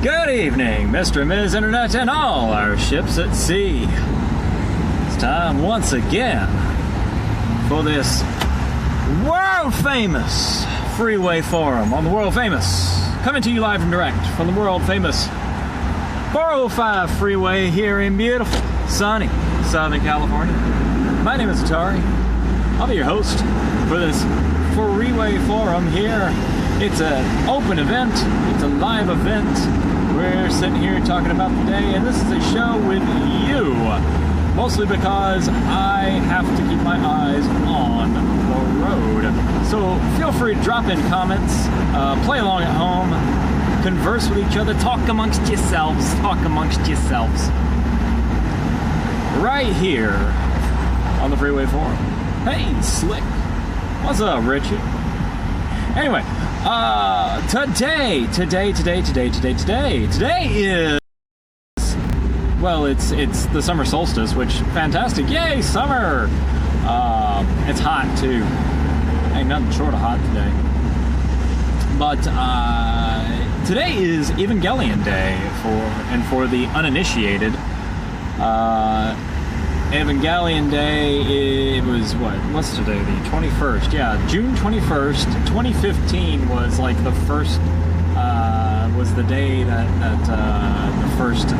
Good evening, Mr. and Ms. Internet and all our ships at sea. It's time once again for this world-famous Freeway Forum on the world-famous, coming to you live and direct from the world-famous 405 Freeway here in beautiful, sunny Southern California. My name is Atari. I'll be your host for this Freeway Forum here. It's an open event. It's a live event. We're sitting here talking about the day, and this is a show with you. Mostly because I have to keep my eyes on the road. So feel free to drop in comments, play along at home, converse with each other, talk amongst yourselves, right here on the Freeway Forum. Hey, Slick. What's up, Richie? Anyway, today is, well, it's the summer solstice, which, fantastic. Yay, summer! It's hot, too. Ain't nothing short of hot today. But, today is Evangelion Day for the uninitiated. Evangelion Day, it was, what's today, the 21st? Yeah, June 21st, 2015 was like the first, was the day that the first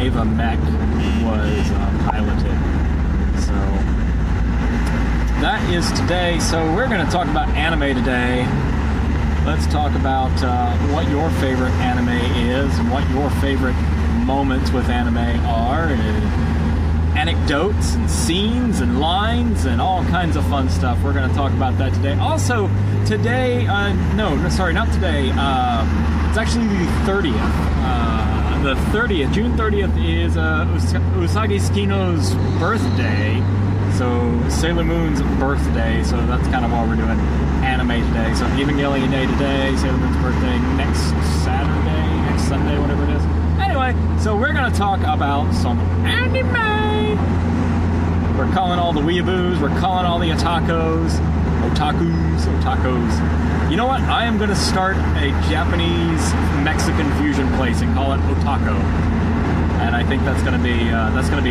Eva mech was piloted. So, that is today. So we're going to talk about anime today. Let's talk about what your favorite anime is and what your favorite moments with anime are. Anecdotes and scenes and lines and all kinds of fun stuff. We're going to talk about that today. Also, today, not today. It's actually the 30th. The 30th, June 30th is Usagi Tsukino's birthday. So, Sailor Moon's birthday. So that's kind of why we're doing anime today. So, Evangelion Day today, Sailor Moon's birthday next Saturday, next Sunday, whatever it is. Anyway, so we're going to talk about some anime. We're calling all the weeaboos, we're calling all the otakus. You know what? I am going to start a Japanese-Mexican fusion place and call it Otako. And I think that's going to be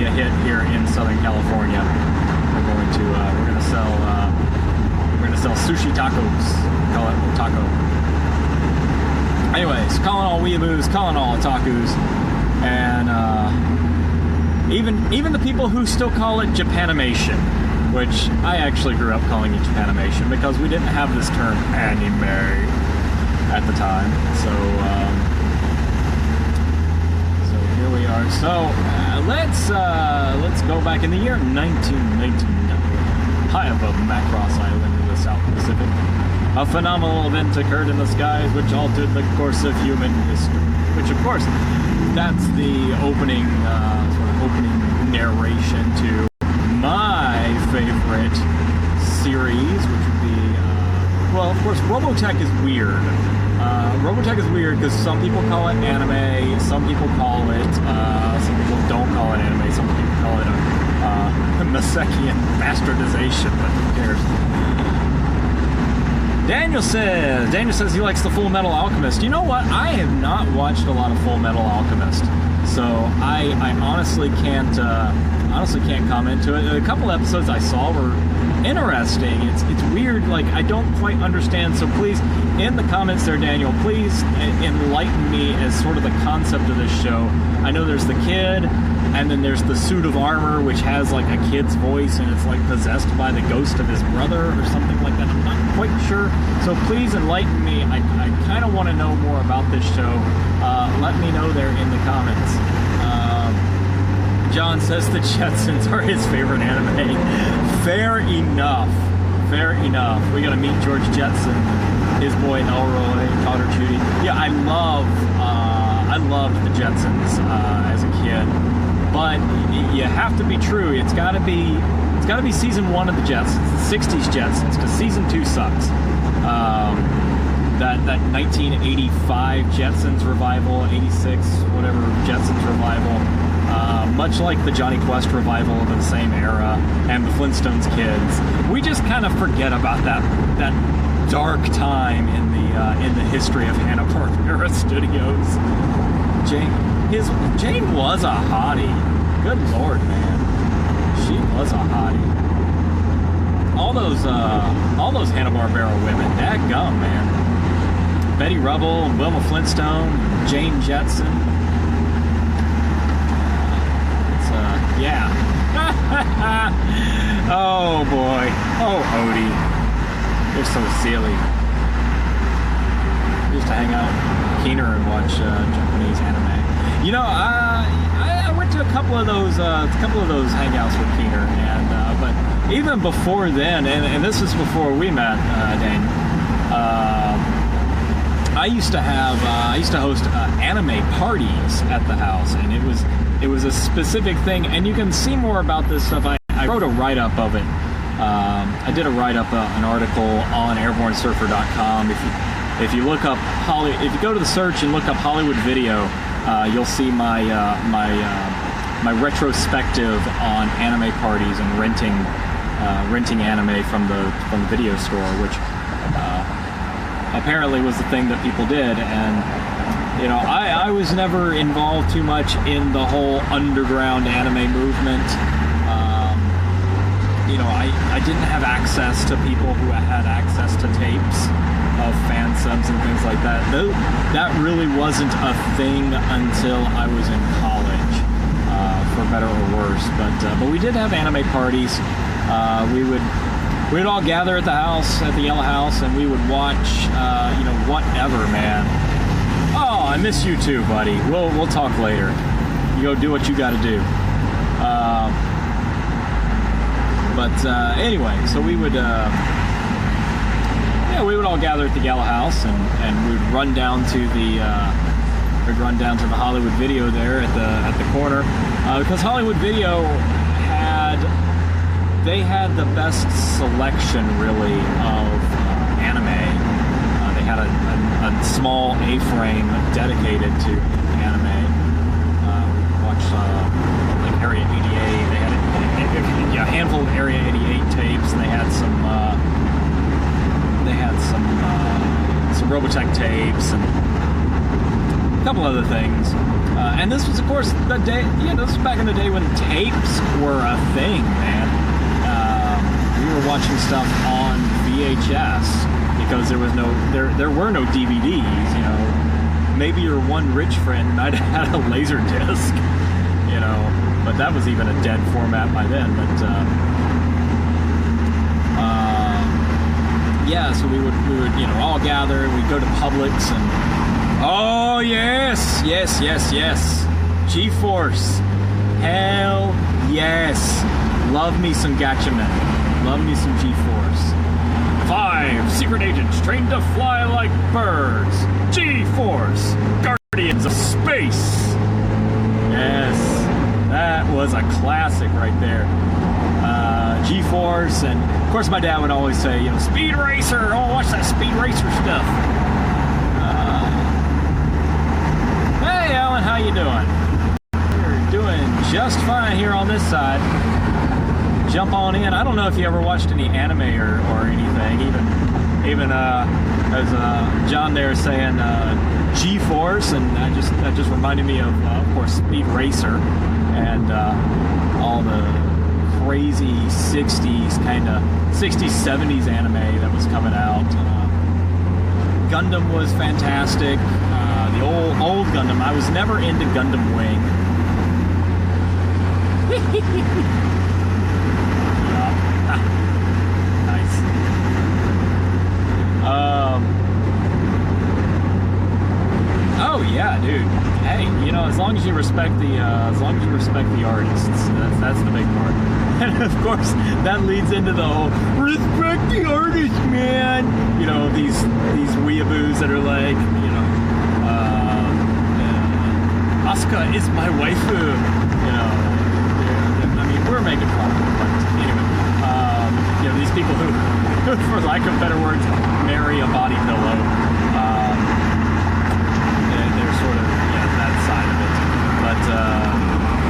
a hit here in Southern California. We're going to sell sushi tacos. Call it Otako. Anyways, calling all weeaboos, calling all otakus, and even the people who still call it Japanimation, which I actually grew up calling it Japanimation because we didn't have this term anime at the time. So here we are. So let's go back in the year 1999, high above Macross Island in the South Pacific. A phenomenal event occurred in the skies which altered the course of human history. Which, of course, that's the opening narration to my favorite series, which would be, well, of course, Robotech is weird. Robotech is weird because some people call it anime, some people call it, some people don't call it anime, some people call it a Masekian bastardization, but who cares? Daniel says he likes the Full Metal Alchemist. You know what? I have not watched a lot of Full Metal Alchemist, so I honestly can't comment to it. A couple episodes I saw were interesting. It's weird. Like, I don't quite understand. So please, in the comments there, Daniel, please enlighten me as sort of the concept of this show. I know there's the kid, and then there's the suit of armor, which has like a kid's voice, and it's like possessed by the ghost of his brother or something like that. I'm not quite sure. So please enlighten me. I kind of want to know more about this show. Let me know there in the comments. John says the Jetsons are his favorite anime. Fair enough. We got to meet George Jetson, his boy Elroy, Cotter Judy. Yeah, I loved the Jetsons as a kid. But you have to be true. It's got to be season 1 of the Jetsons, the 60s Jetsons, because season 2 sucks. That 1985 Jetsons revival, 86 whatever Jetsons revival. Much like the Johnny Quest revival of the same era and the Flintstones kids, we just kind of forget about that dark time in the history of Hanna-Barbera Studios. Jane was a hottie. Good Lord, man. She was a hottie. All those Hanna-Barbera women, dadgum, man. Betty Rubble, Wilma Flintstone, Jane Jetson. Yeah. Oh boy. Oh, Odie. You're so silly. We used to hang out with Keener and watch Japanese anime. You know, I went to a couple of those hangouts with Keener, and but even before then, and this is before we met, Dane. I used to host anime parties at the house, and it was a specific thing, and you can see more about this stuff. I wrote a write-up of it. I did a write-up, an article on airbornesurfer.com. If you look up if you go to the search and look up Hollywood Video, you'll see my retrospective on anime parties and renting anime from the video store, which apparently was the thing that people did. And you know, I was never involved too much in the whole underground anime movement. You know, I didn't have access to people who had access to tapes of fan subs and things like that. That really wasn't a thing until I was in college, for better or worse. But we did have anime parties. We would all gather at the house, at the Yellow House, and we would watch, you know, whatever, man. Oh, I miss you too, buddy. We'll talk later. You go do what you got to do. Anyway, so we would all gather at the Yellow House, and we would run down to the Hollywood Video there at the corner, because Hollywood Video had the best selection really of anime. They had a small A-frame dedicated to anime. Watch like Area 88. They had a handful of Area 88 tapes. And they had some Robotech tapes and a couple other things. And this was, of course, the day. Yeah, this was back in the day when tapes were a thing, man. We were watching stuff on VHS because there were no DVDs. You know, maybe your one rich friend might have had a laser disc. You know, but that was even a dead format by then. But yeah, so we would you know, all gather and we'd go to Publix and oh yes, G-Force, hell yes, love me some Gatchaman, love me some G-Force. 5 secret agents trained to fly like birds. G-Force, Guardians of Space. Yes, that was a classic right there. G-Force, and of course my dad would always say, you know, Speed Racer, oh, watch that Speed Racer stuff. Hey Alan, how you doing? We're doing just fine here on this side. Jump on in. I don't know if you ever watched any anime or anything, even as John there saying G-Force, and that just reminded me of course Speed Racer and all the crazy 60s 70s anime that was coming out. Gundam was fantastic. The old Gundam. I was never into Gundam Wing. Nice. Oh yeah, dude. Hey, you know, as long as you respect the artists, that's the big part. And of course, that leads into the whole respect the artist, man. You know, these weeaboos that are like, you know, Asuka is my waifu. You know, I mean, we're making fun of it, but anyway, you know, these people who, for lack of better words, marry a body pillow. They're sort of that side of it. But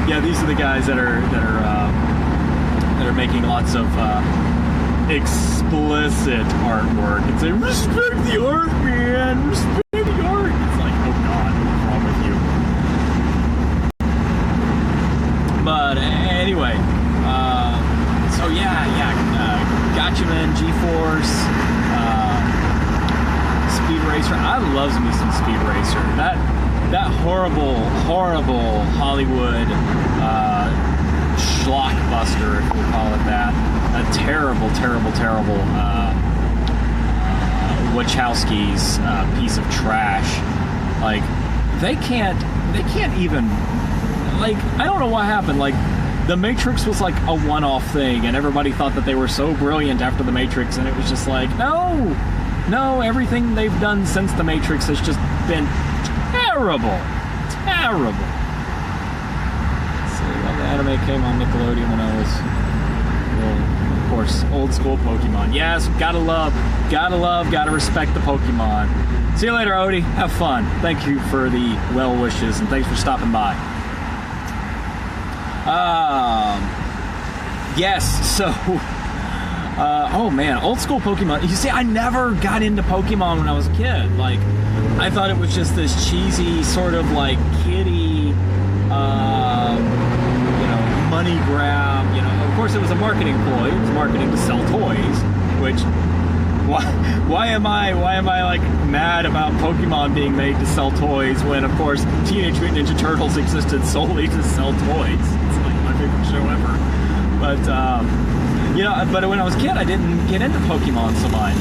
yeah, these are the guys that are making lots of explicit artwork and say, respect the art, man, respect the art. It's like, oh God, what's wrong with you? Racer. That horrible Hollywood schlockbuster, if we'll call it that. A terrible Wachowski's piece of trash. Like, they can't even, like, I don't know what happened. Like, The Matrix was like a one-off thing, and everybody thought that they were so brilliant after The Matrix, and it was just like, no, everything they've done since The Matrix has just been terrible. So, the anime came on Nickelodeon when I was, well, of course, old school Pokemon. Yes, gotta respect the Pokemon. See you later, Odie. Have fun. Thank you for the well wishes, and thanks for stopping by. Yes, so, oh man, old school Pokemon. You see, I never got into Pokemon when I was a kid. Like, I thought it was just this cheesy sort of like kiddie, money grab. Of course, it was a marketing ploy. It was marketing to sell toys, which, why am I like mad about Pokemon being made to sell toys when, of course, Teenage Mutant Ninja Turtles existed solely to sell toys? It's like my favorite show ever. But but when I was a kid, I didn't get into Pokemon so much,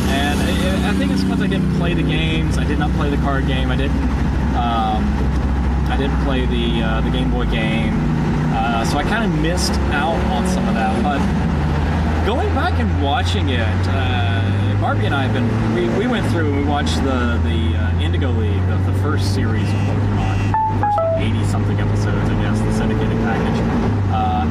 and I think it's because I didn't play the games. I did not play the card game. I didn't play the Game Boy game, so I kind of missed out on some of that. But going back and watching it, Barbie and I have been, we went through and we watched the Indigo League, the first series of Pokemon, first 80-something episodes, I guess, the syndicated package.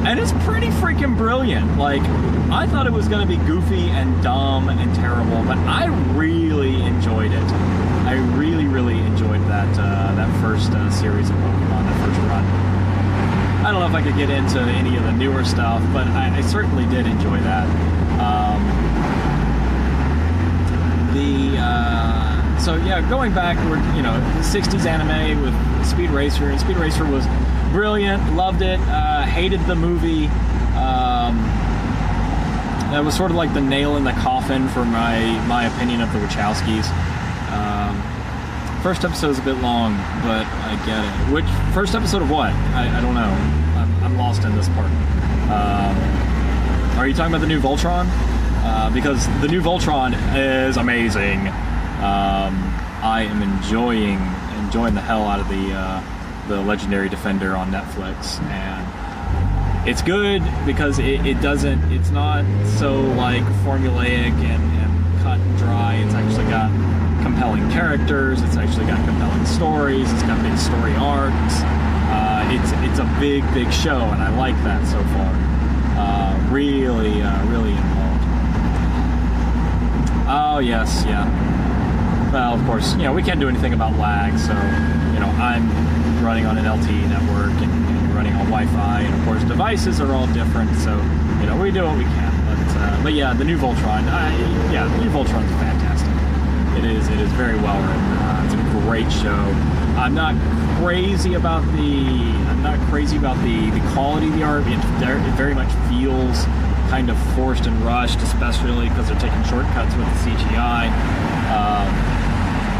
And it's pretty freaking brilliant. Like, I thought it was going to be goofy and dumb and terrible, but I really enjoyed it. I really enjoyed that first series of Pokemon, that first run. I don't know if I could get into any of the newer stuff, but I certainly did enjoy that. So yeah, going back, we're 60s anime with Speed Racer, and Speed Racer was brilliant. Loved it. Hated the movie. That was sort of like the nail in the coffin for my opinion of the Wachowskis. First episode is a bit long, but I get it. Which first episode of what? I don't know. I'm lost in this part. Are you talking about the new Voltron? Because the new Voltron is amazing. I am enjoying the hell out of the Legendary Defender on Netflix, and it's good because it's not so like formulaic and cut and dry. It's actually got compelling characters. It's actually got compelling stories. It's got big story arcs. It's a big show, and I like that so far. Really involved. Oh yes, yeah. Well, of course, we can't do anything about lag, so I'm running on an LTE network and running on Wi-Fi, and of course devices are all different, so we do what we can. But yeah, the new Voltron, the new Voltron's fantastic. It is very well written. It's a great show. I'm not crazy about the quality of the art. It very much feels kind of forced and rushed, especially because they're taking shortcuts with the CGI.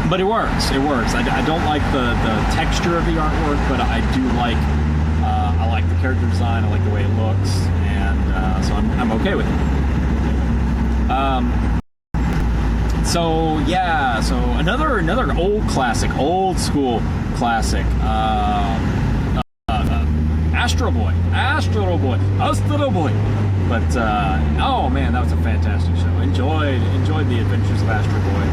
But it works. I don't like the texture of the artwork, but I do like I like the character design. I like the way it looks, and so I'm okay with it. So yeah, so another old school classic, Astro Boy. But oh man, that was a fantastic show. Enjoyed the adventures of Astro Boy.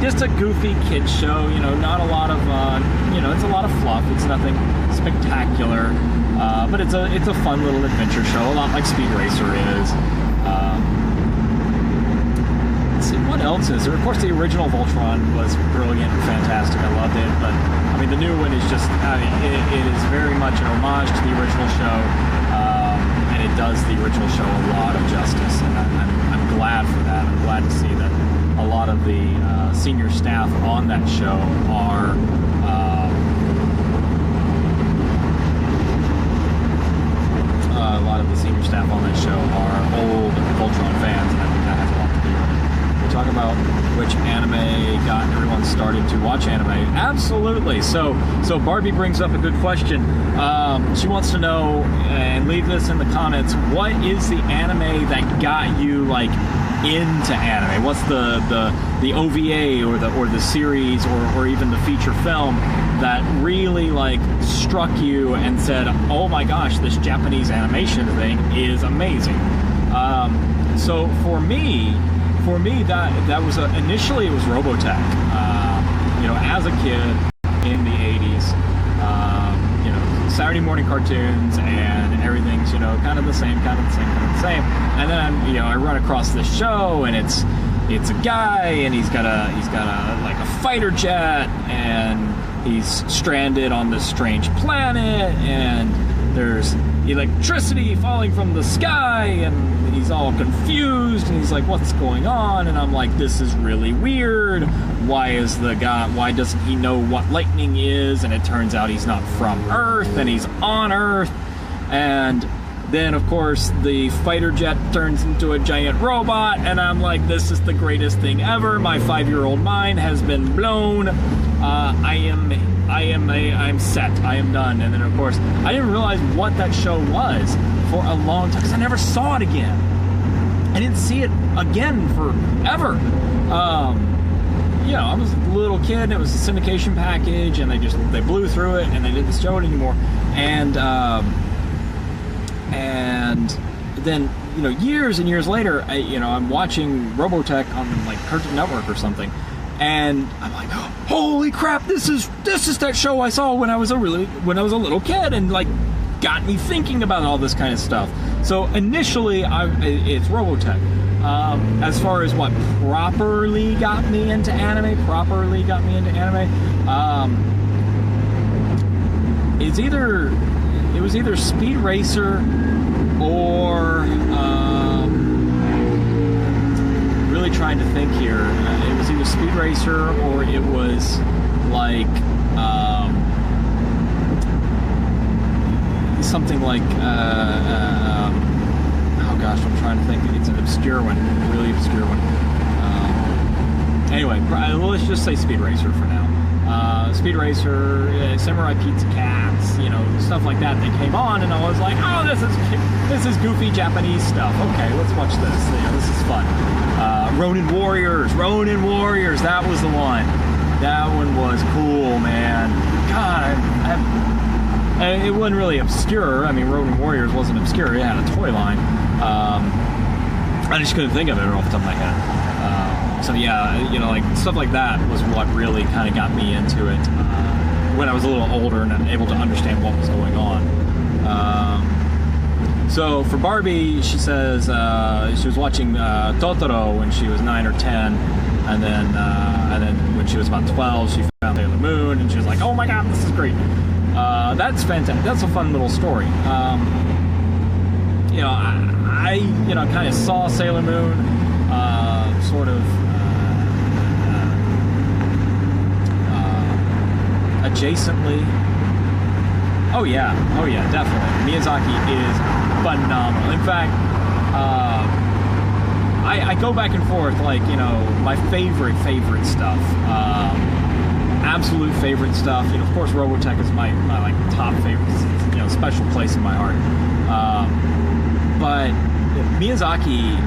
Just a goofy kid show, not a lot of it's a lot of fluff. It's nothing spectacular, but it's a fun little adventure show, a lot like Speed Racer is. Let's see, what else is there? Of course, the original Voltron was brilliant and fantastic. I loved it, but I mean, the new one is just it is very much an homage to the original show, and it does the original show a lot of justice, and I'm glad for that. I'm glad to see that a lot of the senior staff on that show are old Voltron fans, and I think that has a lot to do with it. We're talking about which anime got everyone's started to watch anime. Absolutely. So Barbie brings up a good question. She wants to know, and leave this in the comments, what is the anime that got you like into anime? What's the OVA or the series or even the feature film that really like struck you and said, oh my gosh, this Japanese animation thing is amazing? So for me, that was initially it was Robotech. As a kid in the 80s, Saturday morning cartoons and everything's kind of the same. And then I run across this show and it's a guy and he's got a fighter jet and he's stranded on this strange planet and there's electricity falling from the sky and he's all confused and he's like, what's going on? And I'm like, this is really weird. Why doesn't he know what lightning is? And it turns out he's not from Earth and he's on Earth. And then of course the fighter jet turns into a giant robot and I'm like, this is the greatest thing ever. My 5-year-old mind has been blown. I'm set. I am done. And then of course I didn't realize what that show was for a long time because I never saw it again. I didn't see it again forever. I was a little kid and it was a syndication package and they blew through it and they didn't show it anymore. And then years and years later, I'm watching Robotech on like Cartoon Network or something, and I'm like, holy crap! This is that show I saw when I was a little kid, and like got me thinking about all this kind of stuff. So initially, it's Robotech. As far as what properly got me into anime, it was either Speed Racer or really trying to think here. It was either Speed Racer or it was like something like oh gosh, I'm trying to think. It's an obscure one, really obscure one. Anyway, let's just say Speed Racer for now. Speed Racer, Samurai Pizza Cats, stuff like that. They came on, and I was like, "Oh, this is goofy Japanese stuff. Okay, let's watch this. This is fun." Ronin Warriors, that was the one. That one was cool, man. God, it wasn't really obscure. I mean, Ronin Warriors wasn't obscure. It had a toy line. I just couldn't think of it off the top of my head. So yeah, like stuff like that was what really kind of got me into it when I was a little older and able to understand what was going on. So for Barbie, she says she was watching Totoro when she was 9 or 10, and then when she was about 12, she found Sailor Moon, and she was like, "Oh my God, this is great!" That's fantastic. That's a fun little story. I kind of saw Sailor Moon sort of adjacently. Oh yeah, definitely. Miyazaki is phenomenal. In fact, I go back and forth, like, my favorite stuff. Absolute favorite stuff. Of course, Robotech is my like top favorite. Special place in my heart. But Miyazaki,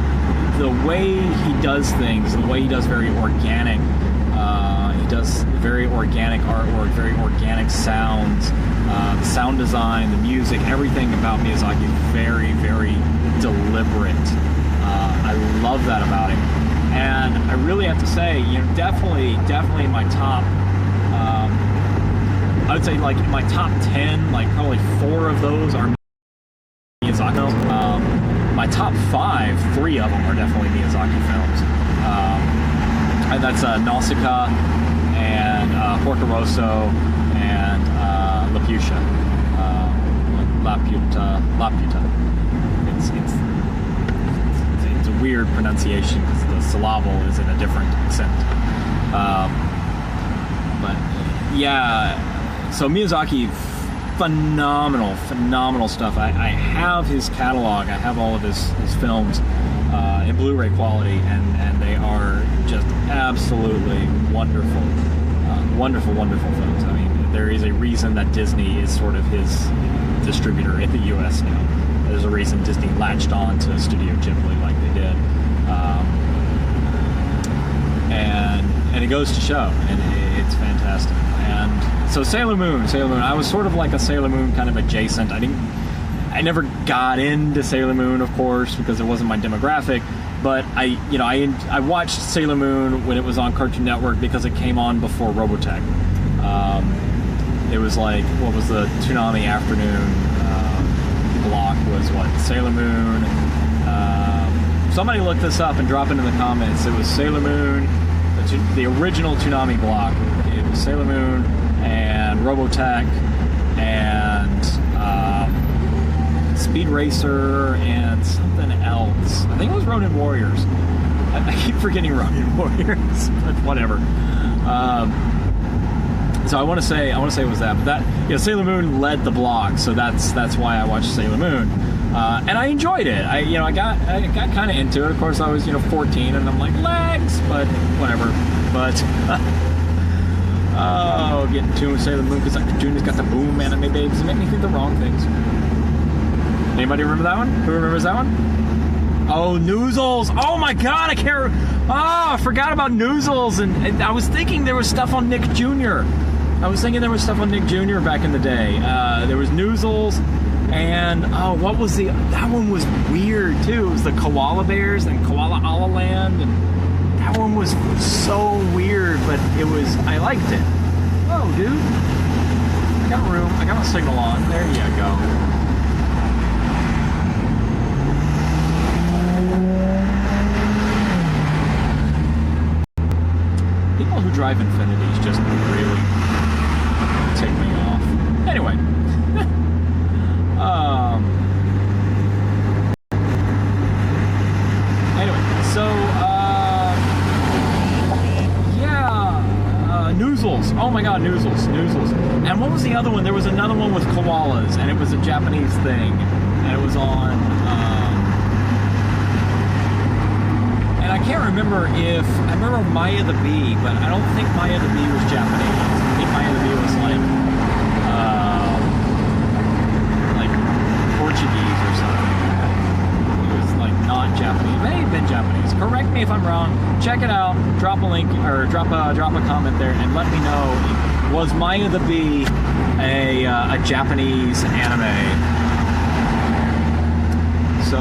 the way he does things, the way he does very organic. He does very organic artwork, very organic sounds. The sound design, the music, everything about Miyazaki is very, very deliberate. I love that about him. And I really have to say, definitely in my top, I would say like in my top 10, like probably 4 of those are Miyazaki. My top 5, 3 of them are definitely Miyazaki films. And that's Nausicaa and Porco Rosso and Laputa. It's a weird pronunciation because the syllable is in a different accent. But yeah, so Miyazaki, phenomenal stuff. I have his catalog. I have all of his films. in Blu-ray quality, and they are just absolutely wonderful, wonderful films. I mean, there is a reason that Disney is sort of his distributor in the U.S. now. There's a reason Disney latched on to Studio Ghibli like they did, and it goes to show, and it's fantastic. And so Sailor Moon. I was sort of like a Sailor Moon kind of adjacent. I never got into Sailor Moon, of course, because it wasn't my demographic. But I watched Sailor Moon when it was on Cartoon Network because it came on before Robotech. It was like, what was the Toonami afternoon block was what? Sailor Moon. Somebody look this up and drop it in the comments. It was Sailor Moon, the original Toonami block. It was Sailor Moon and Robotech and Speed Racer and something else. I think it was Ronin Warriors. I keep forgetting Ronin Warriors, but whatever. So I want to say it was that. But Sailor Moon led the block, so that's why I watched Sailor Moon, and I enjoyed it. I got kind of into it. Of course, I was 14, and I'm like, legs, but whatever. But getting to Sailor Moon because that cartoon has got the boom anime babes and make me think the wrong things. Anybody remember that one? Who remembers that one? Oh, Noozles! Oh my God, I can't. I forgot about Noozles, and I was thinking there was stuff on Nick Jr. Back in the day. There was Noozles, and what was that one was weird too. It was the Koala Bears and Koala Ala Land, and that one was so weird, but I liked it. Oh, dude. I got room. I got my signal on. There you go. People who drive Infinities just really tick me off. Anyway. Noozles. Oh my God, Noozles. And what was the other one? There was another one with koalas, and it was a Japanese thing, and it was on. And I can't remember I remember Maya the Bee, but I don't think Maya the Bee was Japanese. I think Maya the Bee was like Portuguese or something. It was like not Japanese. It may have been Japanese. Correct me if I'm wrong. Check it out. Drop a link or drop a comment there and let me know. Was Maya the Bee a Japanese anime? So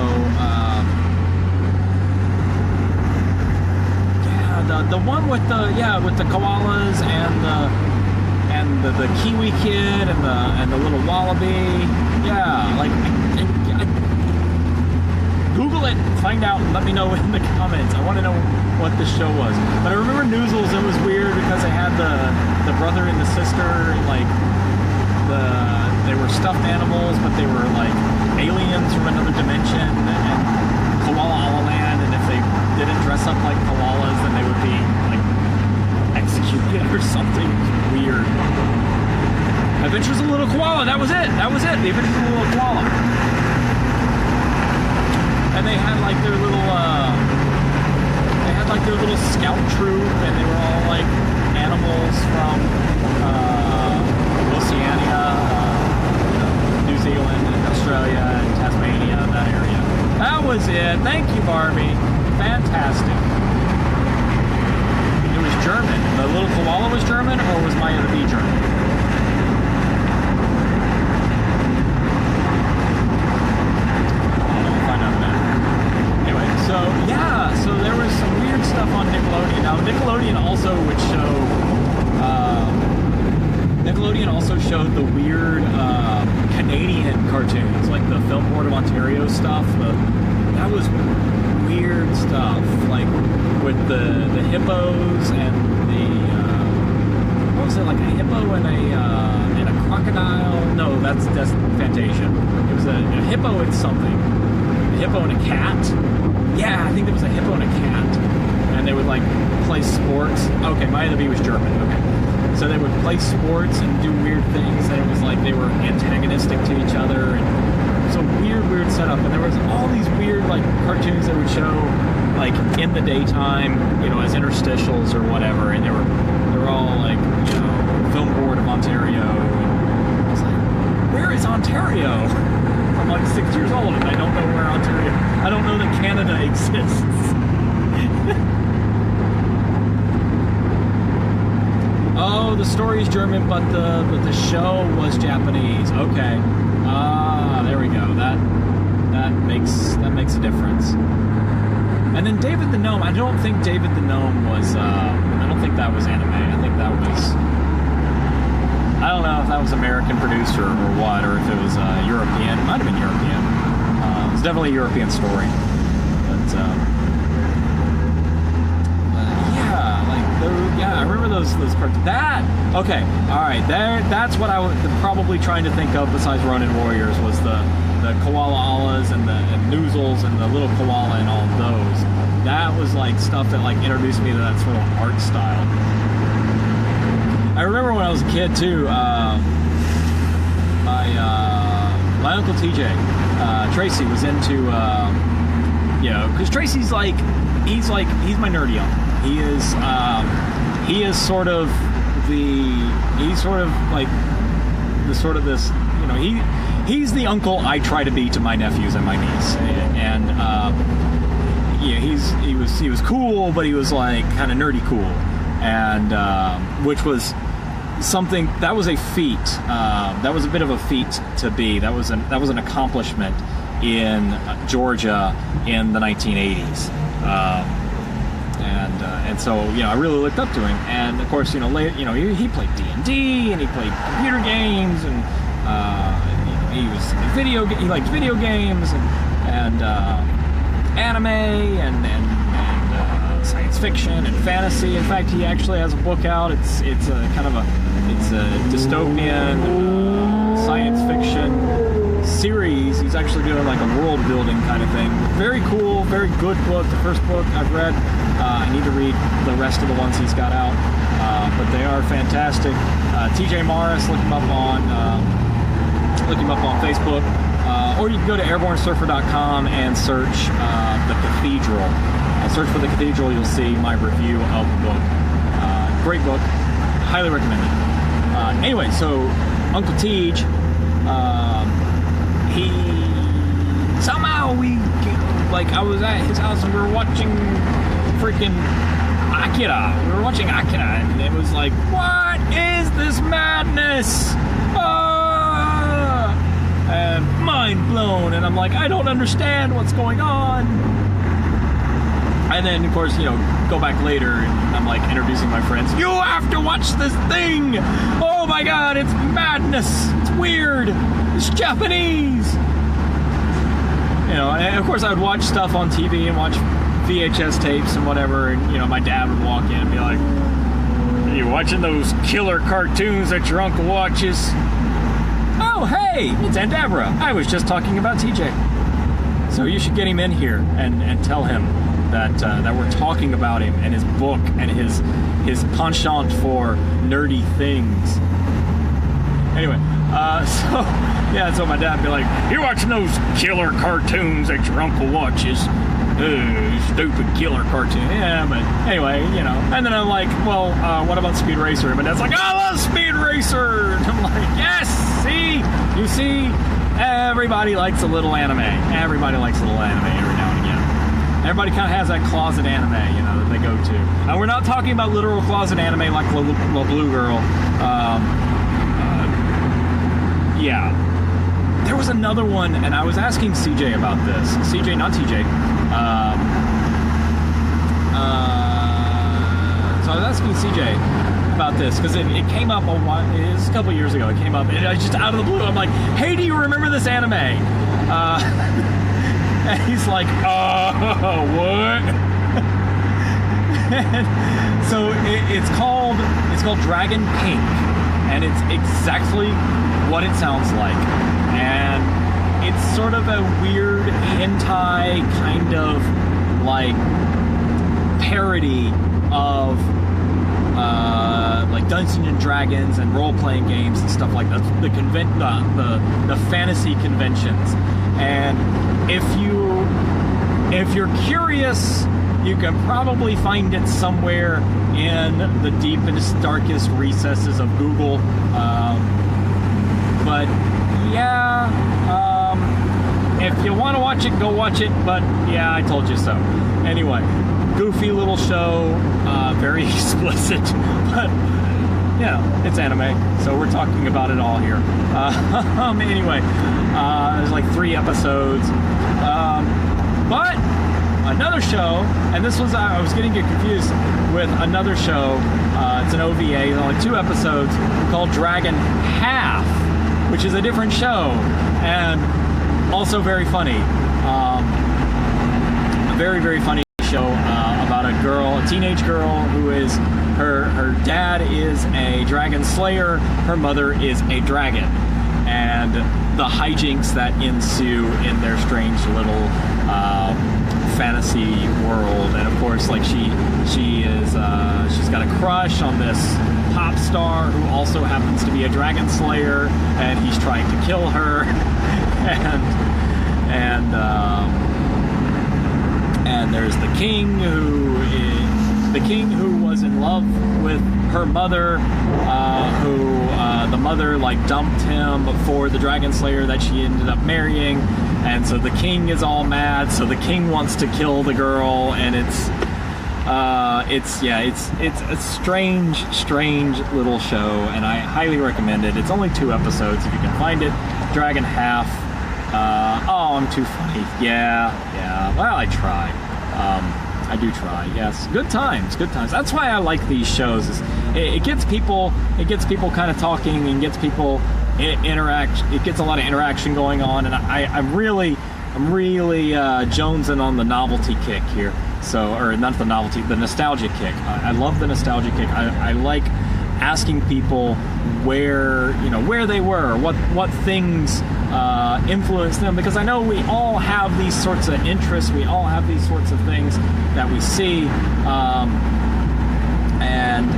the one with the koalas and the kiwi kid and the little wallaby. Google it, find out, and let me know in the comments. I want to know what this show was. But I remember Noozles, it was weird because they had the brother and the sister, like they were stuffed animals, but they were like aliens from another dimension, and Koala Ala Land, and if they didn't dress up like koalas, then they would be like executed or something weird. Adventures of a Little Koala, that was it. The Adventures of a Little Koala. And they had like their little scout troop, and they were all like animals from Oceania, New Zealand, and Australia, and Tasmania, that area. That was it. Thank you, Barbie. Fantastic. It was German. The little koala was German, or was Maya the Bee German? So there was some weird stuff on Nickelodeon. Now Nickelodeon also showed the weird Canadian cartoons, like the Film Board of Ontario stuff. That was weird stuff, like with the hippos and what was it, like a hippo and a crocodile? No, that's Fantasia. It was a hippo and something. A hippo and a cat. Yeah, I think there was a hippo and a cat, and they would like play sports. Okay, Maya the Bee was German. Okay, so they would play sports and do weird things, and it was like they were antagonistic to each other, and it was a weird setup. And there was all these weird like cartoons that would show the daytime, as interstitials or whatever, and they were all like, Film Board of Ontario. And I was like, where is Ontario? I'm like 6 years old and I don't know where Ontario. I don't know that Canada exists. Oh, the story's German, but the show was Japanese. Okay. There we go. That makes a difference. And then David the Gnome. I don't think David the Gnome was. I don't think that was anime. I think that was. I don't know if that was American producer or what, or if it was European. It might have been European. It was definitely a European story. But I remember those parts. Okay, all right. That's what I was probably trying to think of besides Ronin Warriors was the koala allas and noozles and the little koala and all of those. That was like stuff that like introduced me to that sort of art style. I remember when I was a kid too. My uncle TJ, Tracy was into because Tracy's like he's my nerdy uncle. He is sort of he's the uncle I try to be to my nephews and my niece, and he was cool, but he was like kind of nerdy cool, and which was something that was a feat. That was a bit of a feat to be. That was an accomplishment in Georgia in the 1980s. And so I really looked up to him, and of course later he played D&D and he played computer games, and he liked video games and anime and science fiction and fantasy. In fact, he actually has a book out. It's a kind of a dystopian science fiction series. He's actually doing like a world building kind of thing. Very cool, very good book. The first book I've read. I need to read the rest of the ones he's got out, but they are fantastic. TJ Morris, look him up on Facebook, or you can go to airbornesurfer.com and search The Cathedral. Search for The Cathedral. You'll see my review of the book. Great book, highly recommended. Anyway, so Uncle Tej, I was at his house and we were watching freaking Akira. We were watching Akira, and it was like, what is this madness? And mind blown. And I'm like, I don't understand what's going on. And then, of course, go back later, and I'm like introducing my friends. You have to watch this thing. Oh my God, it's madness. It's weird. It's Japanese. And of course I would watch stuff on TV and watch VHS tapes and whatever, and my dad would walk in and be like, "Are you watching those killer cartoons that your uncle watches?" "Oh, hey, it's Aunt Deborah. I was just talking about TJ. So you should get him in here and tell him that we're talking about him and his book and his penchant for nerdy things." Anyway, so my dad would be like, "You watching those killer cartoons that your uncle watches? Stupid killer cartoon." Yeah, but anyway, And then I'm like, "Well, what about Speed Racer?" And my dad's like, "I love Speed Racer." And I'm like, "Yes, you see, everybody likes a little anime. Everybody likes a little anime every now and again. Everybody kind of has that closet anime, that they go to. And we're not talking about literal closet anime like La Blue Girl. Yeah. There was another one, and I was asking CJ about this. CJ, not TJ. So I was asking CJ about this, because it came up a while, it was a couple years ago. It came up, and I just out of the blue, I'm like, "Hey, do you remember this anime?" And he's like, what? And so it's called Dragon Pink, and it's exactly what it sounds like. And it's sort of a weird hentai kind of like parody of like Dungeons and Dragons and role-playing games and stuff like that. The fantasy conventions. And if you're curious, You can probably find it somewhere in the deepest, darkest recesses of Google. But yeah, if you want to watch it, go watch it. But yeah, I told you so. Anyway, goofy little show, very explicit, but it's anime, so we're talking about it all here. Anyway, there's like 3 episodes. But another show, and this was, I was getting confused with another show. It's an OVA, only 2 episodes, called Dragon Half, which is a different show, and also very funny. A very, very funny show about a girl, a teenage girl who is, her dad is a dragon slayer, her mother is a dragon, and the hijinks that ensue in their strange little fantasy world. And of course, like she's got a crush on this pop star who also happens to be a dragon slayer, and he's trying to kill her. and there's the king who was in love with her mother, the mother like dumped him for the dragon slayer that she ended up marrying, and so the king is all mad, so the king wants to kill the girl, and it's a strange little show, and I highly recommend it. It's only 2 episodes if you can find it. Dragon Half. I'm too funny. Yeah. Well, I try. I do try. Yes. Good times. That's why I like these shows. It gets people kind of talking, and gets people interact. It gets a lot of interaction going on, and I'm really jonesing on the novelty kick here. So, or not the novelty, the nostalgia kick. I love the nostalgia kick. I like asking people where they were, what things influenced them, because I know we all have these sorts of interests, we all have these sorts of things that we see, and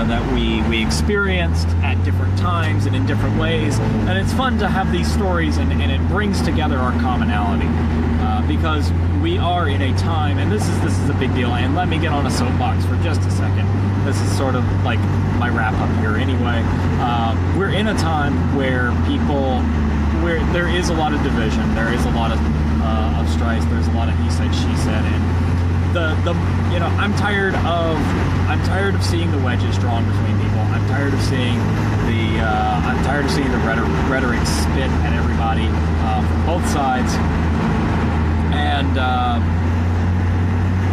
that we experienced at different times and in different ways, and it's fun to have these stories, and it brings together our commonality, because we are in a time, and this is a big deal, and let me get on a soapbox for just a second. This is sort of like my wrap up here anyway. We're in a time where there is a lot of division, there is a lot of strife, there's a lot of he said, she said, and I'm tired of seeing the wedges drawn between people. I'm tired of seeing the rhetoric spit at everybody from both sides, and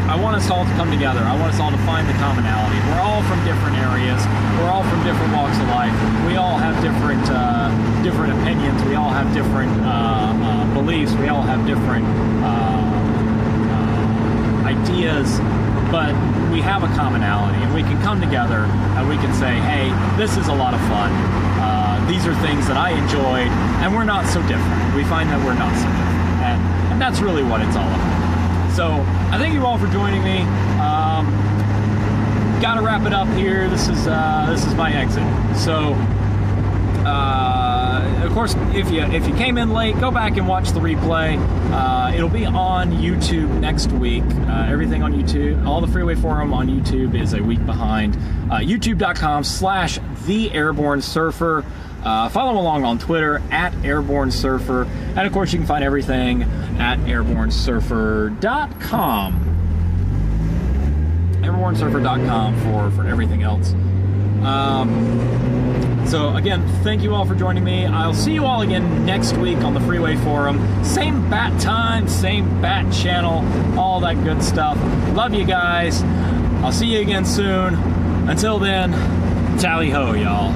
I want us all to come together. I want us all to find the commonality. We're all from different areas. We're all from different walks of life. We all have different opinions. We all have different beliefs. We all have different ideas. But we have a commonality, and we can come together, and we can say, hey, this is a lot of fun. These are things that I enjoyed, and we're not so different. We find that we're not so different. And that's really what it's all about. So I thank you all for joining me. Gotta wrap it up here. This is my exit. So of course, if you came in late, go back and watch the replay. It'll be on YouTube next week. Everything on YouTube, all the Freeway Forum on YouTube is a week behind. YouTube.com/TheAirborneSurfer. Follow along on Twitter @AirborneSurfer, and of course you can find everything at airbornesurfer.com. airbornesurfer.com for everything else. So again, thank you all for joining me. I'll see you all again next week on the Freeway Forum. Same bat time, same bat channel, all that good stuff. Love you guys. I'll see you again soon. Until then, tally ho, y'all.